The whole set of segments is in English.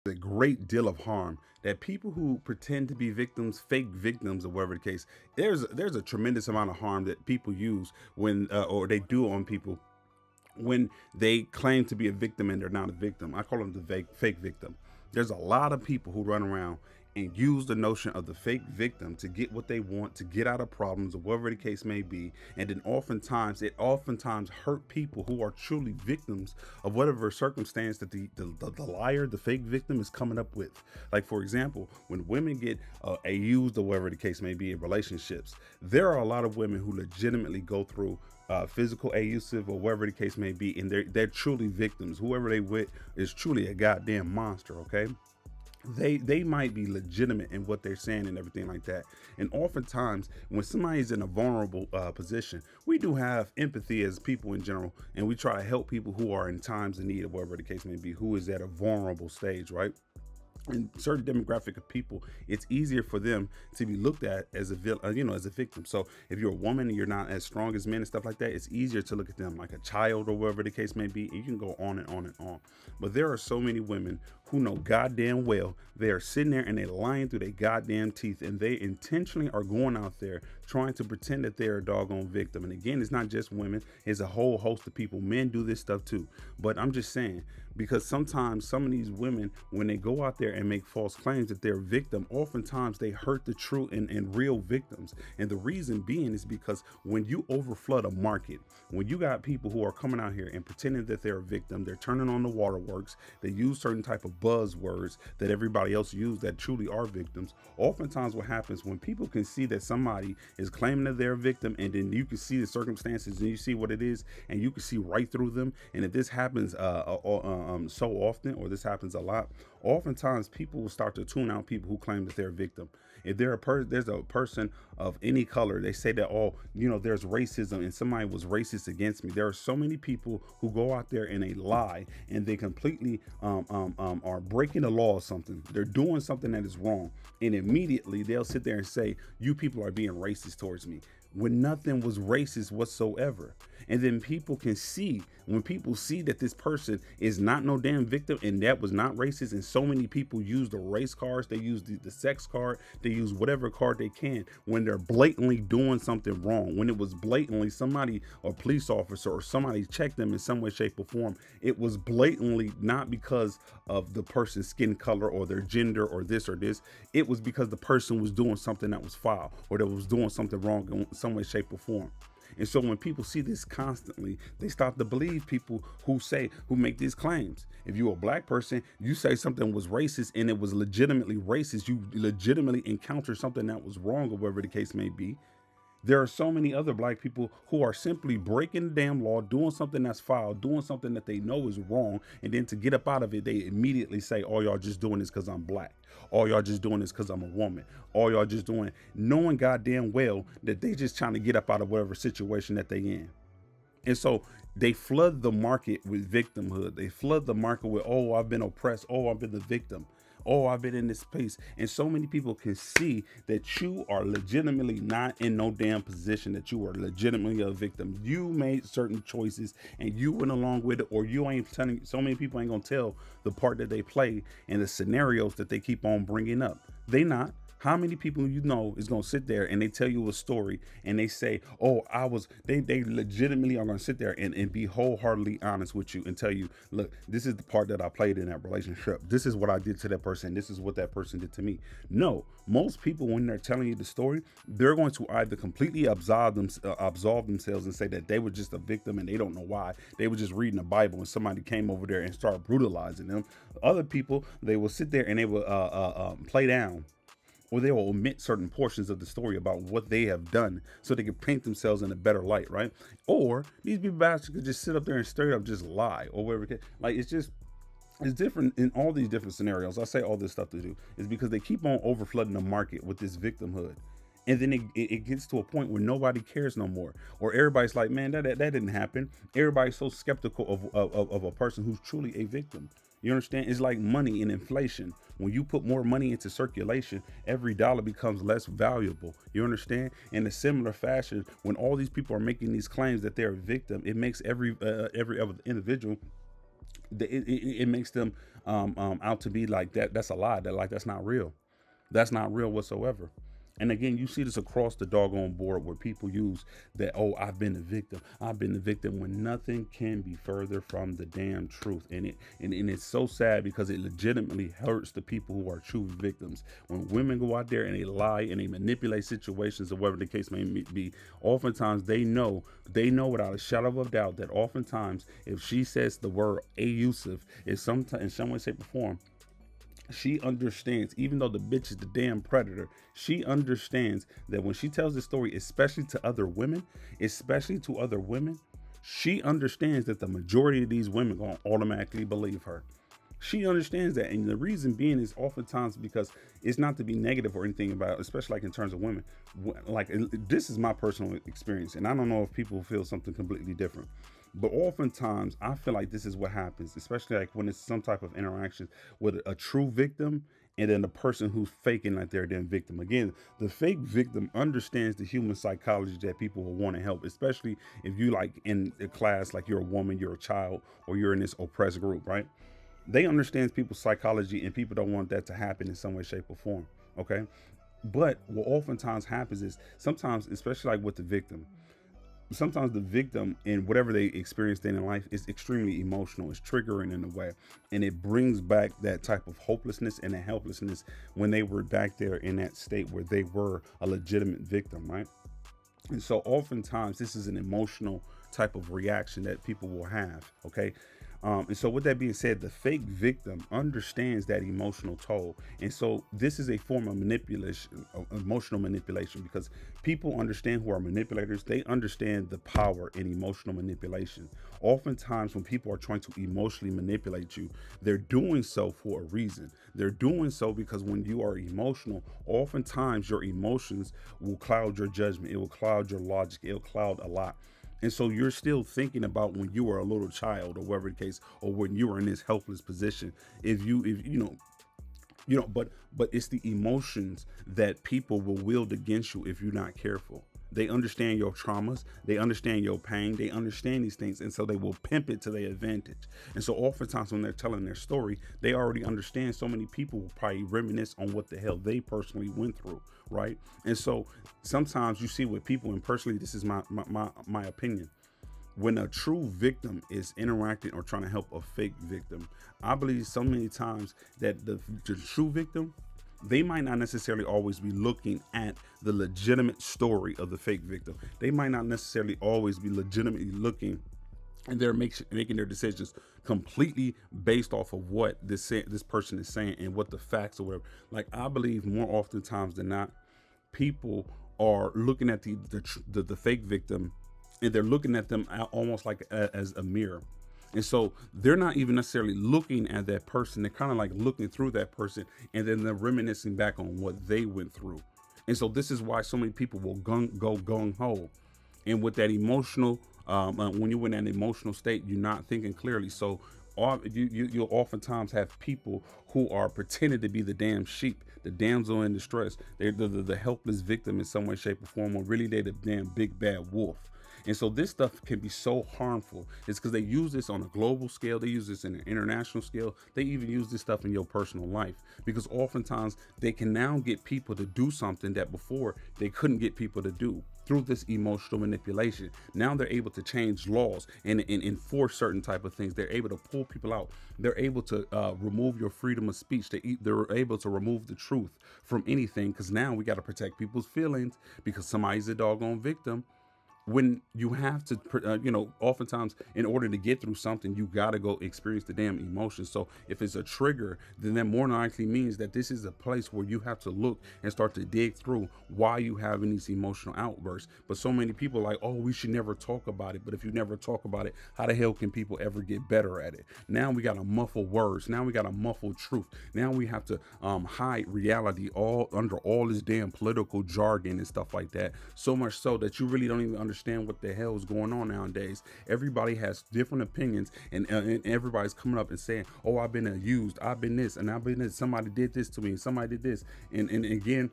a great deal of harm that people who pretend to be victims, fake victims, or whatever the case, there's a tremendous amount of harm that people use when or they do on people when they claim to be a victim and they're not a victim. I call them the fake victim. There's a lot of people who run around and use the notion of the fake victim to get what they want, to get out of problems or whatever the case may be. And then oftentimes hurt people who are truly victims of whatever circumstance that the liar, the fake victim is coming up with. Like, for example, when women get used or whatever the case may be in relationships, there are a lot of women who legitimately go through physical abusive or whatever the case may be, and they're truly victims. Whoever they with is truly a goddamn monster. Okay, they might be legitimate in what they're saying and everything like that. And oftentimes when somebody's in a vulnerable position, we do have empathy as people in general, and we try to help people who are in times of need or whatever the case may be, who is at a vulnerable stage, right? In certain demographic of people, it's easier for them to be looked at as as a victim. So if you're a woman and you're not as strong as men and stuff like that, it's easier to look at them like a child or whatever the case may be. And you can go on and on and on. But there are so many women who know goddamn well they are sitting there and they're lying through their goddamn teeth, and they intentionally are going out there trying to pretend that they're a doggone victim. And again, it's not just women, it's a whole host of people. Men do this stuff too. But I'm just saying, because sometimes some of these women, when they go out there and make false claims that they're a victim, oftentimes they hurt the true and real victims. And the reason being is because when you overflood a market, when you got people who are coming out here and pretending that they're a victim, they're turning on the waterworks, they use certain type of buzzwords that everybody else use that truly are victims. Oftentimes what happens when people can see that somebody is claiming that they're a victim, and then you can see the circumstances and you see what it is, and you can see right through them. And if this happens so often, or this happens a lot, oftentimes people will start to tune out people who claim that they're a victim. If there's a person of any color, they say that, oh, there's racism and somebody was racist against me. There are so many people who go out there and they lie, and they completely are breaking the law or something. They're doing something that is wrong, and immediately they'll sit there and say, you people are being racist towards me, when nothing was racist whatsoever. And then people can see, when people see that this person is not no damn victim and that was not racist, and so many people use the race cards, they use the sex card, they use whatever card they can when they're blatantly doing something wrong. When it was blatantly somebody, or police officer or somebody checked them in some way, shape, or form, it was blatantly not because of the person's skin color or their gender or this or this. It was because the person was doing something that was foul, or that was doing something wrong in some way, shape, or form. And so when people see this constantly, they start to believe people who make these claims. If you're a black person, you say something was racist and it was legitimately racist, you legitimately encounter something that was wrong or whatever the case may be. There are so many other black people who are simply breaking the damn law, doing something that's foul, doing something that they know is wrong, and then to get up out of it, they immediately say, oh, y'all just doing this because I'm black. All y'all just doing this because I'm a woman. All y'all just doing it, knowing goddamn well that they just trying to get up out of whatever situation that they in. And so they flood the market with victimhood. They flood the market with, oh, I've been oppressed. Oh, I've been the victim. Oh, I've been in this space. And so many people can see that you are legitimately not in no damn position, that you are legitimately a victim. You made certain choices and you went along with it, or you ain't telling. So many people ain't gonna tell the part that they play and the scenarios that they keep on bringing up. They not. How many people is going to sit there and they tell you a story and they say, oh, they legitimately are going to sit there and be wholeheartedly honest with you and tell you, look, this is the part that I played in that relationship. This is what I did to that person. This is what that person did to me. No, most people, when they're telling you the story, they're going to either completely absolve themselves and say that they were just a victim and they don't know why. They were just reading the Bible and somebody came over there and started brutalizing them. Other people, they will sit there and they will play down, or they will omit certain portions of the story about what they have done so they can paint themselves in a better light, right? Or these people actually could just sit up there and straight up just lie or whatever. Like, it's different in all these different scenarios. I say all this stuff to do is because they keep on overflooding the market with this victimhood. And then it gets to a point where nobody cares no more, or everybody's like, man, that didn't happen. Everybody's so skeptical of a person who's truly a victim. You understand? It's like money and inflation. When you put more money into circulation, every dollar becomes less valuable. You understand? In a similar fashion, when all these people are making these claims that they're a victim, it makes every other individual, it makes them out to be like that. That's a lie. That's not real. That's not real whatsoever. And again, you see this across the doggone board where people use that, oh, I've been the victim. I've been the victim, when nothing can be further from the damn truth. And it's so sad because it legitimately hurts the people who are true victims. When women go out there and they lie and they manipulate situations or whatever the case may be, oftentimes they know without a shadow of a doubt that oftentimes if she says the word abusive, is in some way, shape, or form, she understands, even though the bitch is the damn predator, she understands that when she tells the story, especially to other women, she understands that the majority of these women gonna automatically believe her. She understands that. And the reason being is oftentimes because it's not to be negative or anything about it, especially like in terms of women. Like, this is my personal experience, and I don't know if people feel something completely different. But oftentimes, I feel like this is what happens, especially like when it's some type of interaction with a true victim and then the person who's faking like they're their victim. Again, the fake victim understands the human psychology that people will want to help, especially if you like in a class, like you're a woman, you're a child, or you're in this oppressed group, right? They understand people's psychology, and people don't want that to happen in some way, shape, or form. Okay. But what oftentimes happens is sometimes, especially like with the victim, sometimes the victim in whatever they experienced in life is extremely emotional. It's triggering in a way, and it brings back that type of hopelessness and that helplessness when they were back there in that state where they were a legitimate victim, right? And so oftentimes this is an emotional type of reaction that people will have. Okay. And so with that being said, the fake victim understands that emotional toll. And so this is a form of manipulation, emotional manipulation, because people understand who are manipulators. They understand the power in emotional manipulation. Oftentimes when people are trying to emotionally manipulate you, they're doing so for a reason. They're doing so because when you are emotional, oftentimes your emotions will cloud your judgment. It will cloud your logic. It'll cloud a lot. And so you're still thinking about when you were a little child or whatever the case, or when you were in this helpless position. If but it's the emotions that people will wield against you if you're not careful. They understand your traumas, they understand your pain, they understand these things, and so they will pimp it to their advantage. And so oftentimes when they're telling their story, they already understand. So many people will probably reminisce on what the hell they personally went through, right? And so sometimes you see with people, and personally, this is my opinion, when a true victim is interacting or trying to help a fake victim, I believe so many times that the true victim, they might not necessarily always be looking at the legitimate story of the fake victim. They might not necessarily always be legitimately looking, and they're making their decisions completely based off of what this person is saying and what the facts or whatever. Like, I believe more oftentimes than not, people are looking at the fake victim, and they're looking at them almost like as a mirror. And so they're not even necessarily looking at that person. They're kind of like looking through that person, and then they're reminiscing back on what they went through. And so this is why so many people will go gung ho. And with that emotional, when you're in an emotional state, you're not thinking clearly. So you'll oftentimes have people who are pretending to be the damn sheep, the damsel in distress. They're the helpless victim in some way, shape, or form, when really they're the damn big bad wolf. And so this stuff can be so harmful. It's because they use this on a global scale. They use this in an international scale. They even use this stuff in your personal life, because oftentimes they can now get people to do something that before they couldn't get people to do through this emotional manipulation. Now they're able to change laws and enforce certain type of things. They're able to pull people out. They're able to remove your freedom of speech. They're able to remove the truth from anything, because now we got to protect people's feelings because somebody's a doggone victim. When you have to, oftentimes in order to get through something, you got to go experience the damn emotions. So if it's a trigger, then that more than likely means that this is a place where you have to look and start to dig through why you having these emotional outbursts. But so many people are like, oh, we should never talk about it. But if you never talk about it, how the hell can people ever get better at it? Now we got to muffle words. Now we got to muffle truth. Now we have to hide reality all under all this damn political jargon and stuff like that. So much so that you really don't even understand what the hell is going on nowadays. Everybody has different opinions, and everybody's coming up and saying, oh, I've been abused, I've been this, and I've been this, somebody did this to me, somebody did this. And again,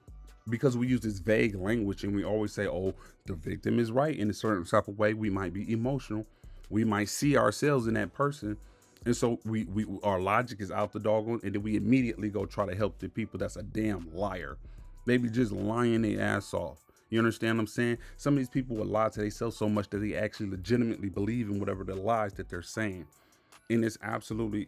because we use this vague language and we always say, oh, the victim is right in a certain type of way, we might be emotional, we might see ourselves in that person, And so we our logic is out the doggone, and then we immediately go try to help the people that's a damn liar. They be just lying their ass off. You understand what I'm saying? Some of these people will lie to themselves so much that they actually legitimately believe in whatever the lies that they're saying. And it's absolutely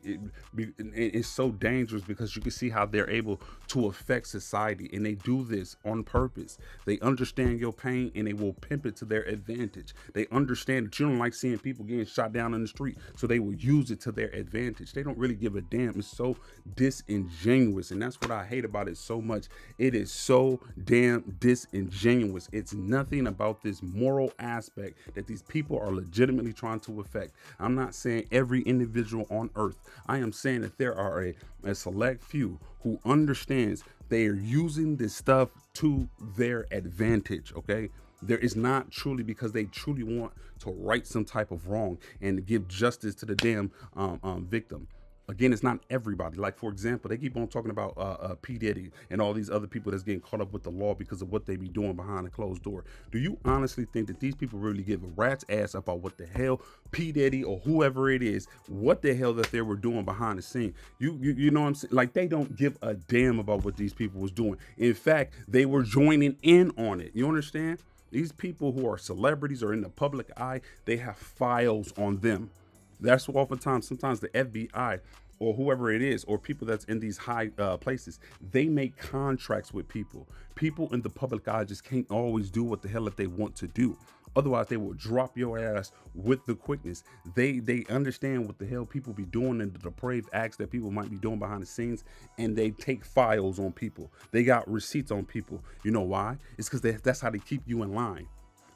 it's so dangerous because you can see how they're able to affect society, and they do this on purpose. They understand your pain and they will pimp it to their advantage. They understand that you don't like seeing people getting shot down in the street, so they will use it to their advantage. They don't really give a damn. It's so disingenuous, and that's what I hate about it so much. It is so damn disingenuous. It's nothing about this moral aspect that these people are legitimately trying to affect. I'm not saying every individual on earth. I am saying that there are a select few who understands they are using this stuff to their advantage. Okay, there is not truly because they truly want to right some type of wrong and give justice to the damn victim. Again, it's not everybody. Like, for example, they keep on talking about P. Diddy and all these other people that's getting caught up with the law because of what they be doing behind a closed door. Do you honestly think that these people really give a rat's ass about what the hell P. Diddy or whoever it is, what the hell that they were doing behind the scene? You know what I'm saying? Like, they don't give a damn about what these people was doing. In fact, they were joining in on it. You understand? These people who are celebrities or in the public eye, they have files on them. That's oftentimes, sometimes the FBI or whoever it is, or people that's in these high places, they make contracts with people. People in the public eye just can't always do what the hell that they want to do. Otherwise, they will drop your ass with the quickness. They understand what the hell people be doing and the depraved acts that people might be doing behind the scenes, and they take files on people. They got receipts on people. You know why? It's because that's how they keep you in line.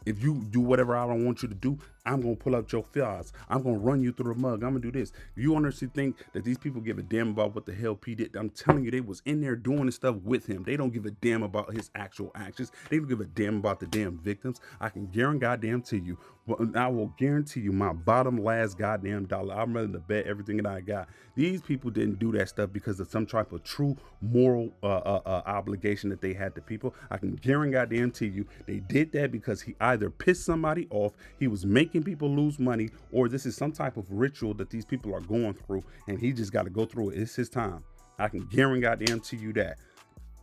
If you do whatever I don't want you to do, I'm going to pull out your files. I'm going to run you through the mug. I'm going to do this. You honestly think that these people give a damn about what the hell P did? I'm telling you, they was in there doing this stuff with him. They don't give a damn about his actual actions. They don't give a damn about the damn victims. I can guarantee to you, I will guarantee you my bottom last goddamn dollar. I'm ready to bet everything that I got. These people didn't do that stuff because of some type of true moral obligation that they had to people. I can guarantee you they did that because he either pissed somebody off, he was making people lose money, or this is some type of ritual that these people are going through and he just got to go through it. It's his time. I can guarantee you that.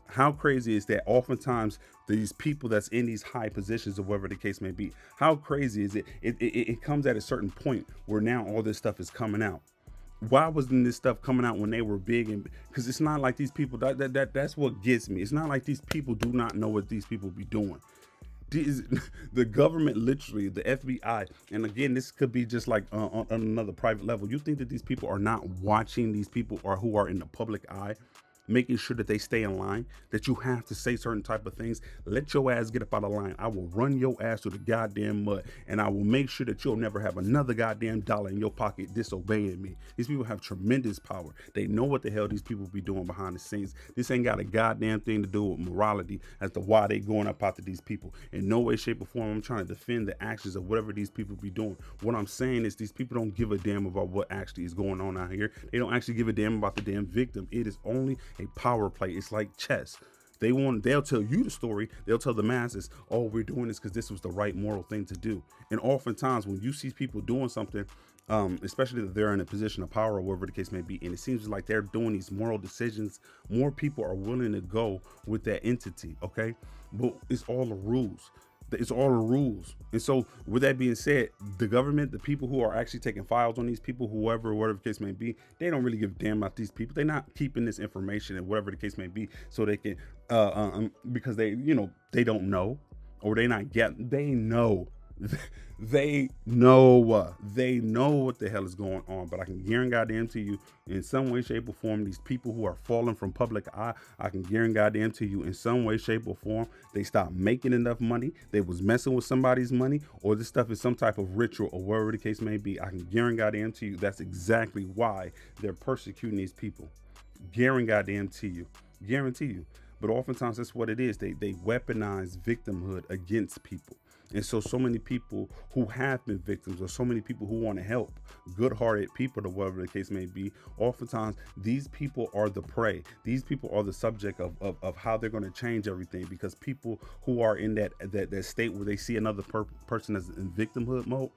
How crazy is that? Oftentimes, these people that's in these high positions, or whatever the case may be, how crazy is it? It comes at a certain point where now all this stuff is coming out. Why wasn't this stuff coming out when they were big? And because it's not like these people that's what gets me. It's not like these people do not know what these people be doing. The government, literally, the FBI, and again, this could be just like on another private level. You think that these people are not watching these people or who are in the public eye, making sure that they stay in line, that you have to say certain type of things? Let your ass get up out of line. I will run your ass through the goddamn mud, and I will make sure that you'll never have another goddamn dollar in your pocket disobeying me. These people have tremendous power. They know what the hell these people be doing behind the scenes. This ain't got a goddamn thing to do with morality as to why they going up after these people. In no way, shape, or form I'm trying to defend the actions of whatever these people be doing. What I'm saying is these people don't give a damn about what actually is going on out here. They don't actually give a damn about the damn victim. It is only a power play. It's like chess. They'll tell you the story. They'll tell the masses, oh, we're doing this because this was the right moral thing to do. And oftentimes when you see people doing something, especially if they're in a position of power or whatever the case may be, and it seems like they're doing these moral decisions, more people are willing to go with that entity. Okay, but it's all the rules. It's all the rules. And so with that being said, the government, the people who are actually taking files on these people, whatever the case may be, they don't really give a damn about these people. They're not keeping this information and whatever the case may be so they can, because they don't know, or they not get, they know. They know what the hell is going on. But I can guarantee you, in some way, shape, or form, these people who are falling from public eye, I can guarantee you, in some way, shape, or form, they stopped making enough money. They was messing with somebody's money, or this stuff is some type of ritual, or whatever the case may be. I can guarantee you that's exactly why they're persecuting these people. Guarantee you. But oftentimes that's what it is. They weaponize victimhood against people. And so many people who have been victims, or so many people who want to help, good-hearted people, or whatever the case may be, oftentimes these people are the prey. These people are the subject of how they're going to change everything, because people who are in that state where they see another person as in victimhood mode,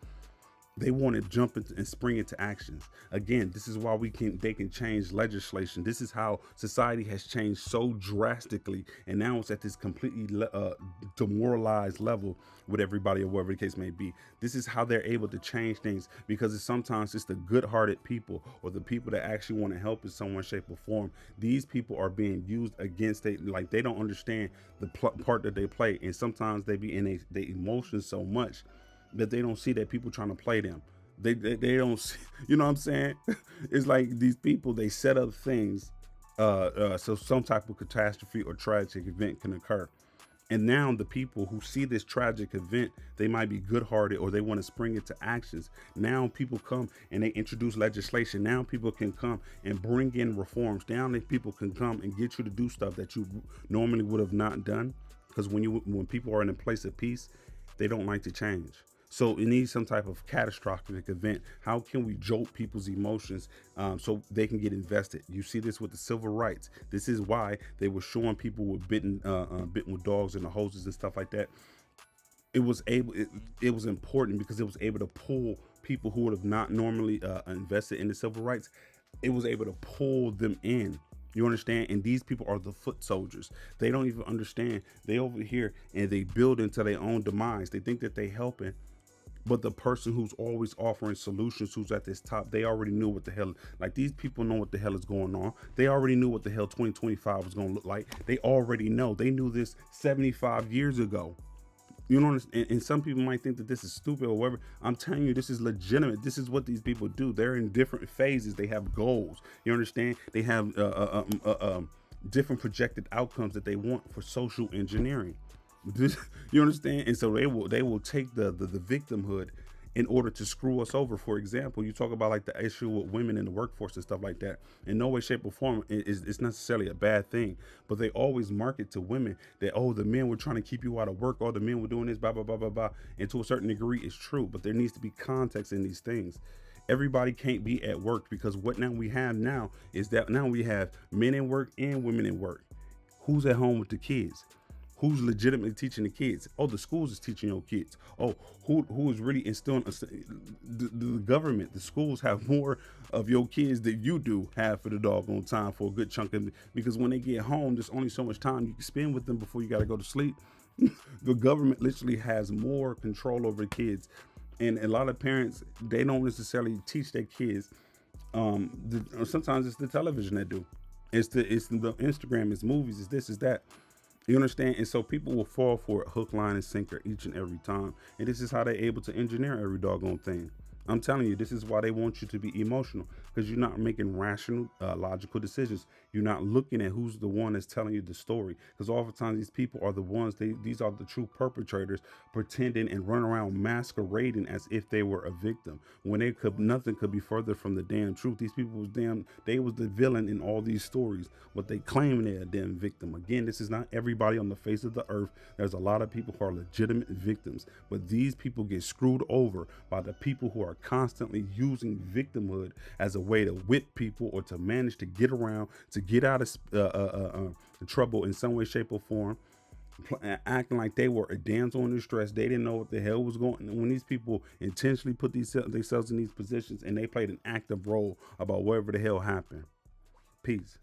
They want to jump into and spring into actions. Again, this is why they can change legislation. This is how society has changed so drastically, and now it's at this completely demoralized level with everybody, or whatever the case may be. This is how they're able to change things, because sometimes it's the good-hearted people, or the people that actually want to help in some way, shape, or form. These people are being used against they, like they don't understand the part that they play, and sometimes they be in their emotions so much that they don't see that people trying to play them. They don't see, you know what I'm saying? It's like these people, they set up things so some type of catastrophe or tragic event can occur. And now the people who see this tragic event, they might be good-hearted, or they want to spring into actions. Now people come and they introduce legislation. Now people can come and bring in reforms. Now people can come and get you to do stuff that you normally would have not done. Because when people are in a place of peace, they don't like to change. So it needs some type of catastrophic event. How can we jolt people's emotions so they can get invested? You see this with the civil rights. This is why they were showing people with bitten with dogs and the hoses and stuff like that. It was important because it was able to pull people who would have not normally invested in the civil rights. It was able to pull them in. You understand? And these people are the foot soldiers. They don't even understand. They over here and they build into their own demise. They think that they helping. But the person who's always offering solutions, who's at this top, they already knew what the hell, like these people know what the hell is going on. They already knew what the hell 2025 was going to look like. They already know. They knew this 75 years ago. You know, and some people might think that this is stupid or whatever. I'm telling you, this is legitimate. This is what these people do. They're in different phases. They have goals. You understand? They have different projected outcomes that they want for social engineering. You understand? And so they will take the victimhood in order to screw us over. For example, you talk about like the issue with women in the workforce and stuff like that. In no way, shape, or form it's necessarily a bad thing, but they always market to women that, oh, the men were trying to keep you out of work, or the men were doing this, blah, blah, blah, blah, blah. And to a certain degree, it's true, but there needs to be context in these things. Everybody can't be at work, because what now we have now is that now we have men in work and women in work. Who's at home with the kids? Who's legitimately teaching the kids? Oh, the schools is teaching your kids. Oh, who is really instilling the government? The schools have more of your kids than you do have for the doggone time for a good chunk of it. Because when they get home, there's only so much time you can spend with them before you got to go to sleep. The government literally has more control over kids, and a lot of parents, they don't necessarily teach their kids. Sometimes it's the television that do. It's the Instagram, it's movies, it's this, it's that. You understand? And so people will fall for it hook, line, and sinker each and every time. And this is how they're able to engineer every doggone thing. I'm telling you, this is why they want you to be emotional, because you're not making rational, logical decisions. You're not looking at who's the one that's telling you the story, because oftentimes these people are the ones, these are the true perpetrators, pretending and running around masquerading as if they were a victim, when nothing could be further from the damn truth. These people they was the villain in all these stories, but they claim they're a damn victim. Again, this is not everybody on the face of the earth. There's a lot of people who are legitimate victims, but these people get screwed over by the people who are constantly using victimhood as a way to whip people, or to manage to get around, to get out of trouble in some way, shape, or form, acting like they were a damsel in distress. They didn't know what the hell was going on. When these people intentionally put themselves in these positions, and they played an active role about whatever the hell happened. Peace.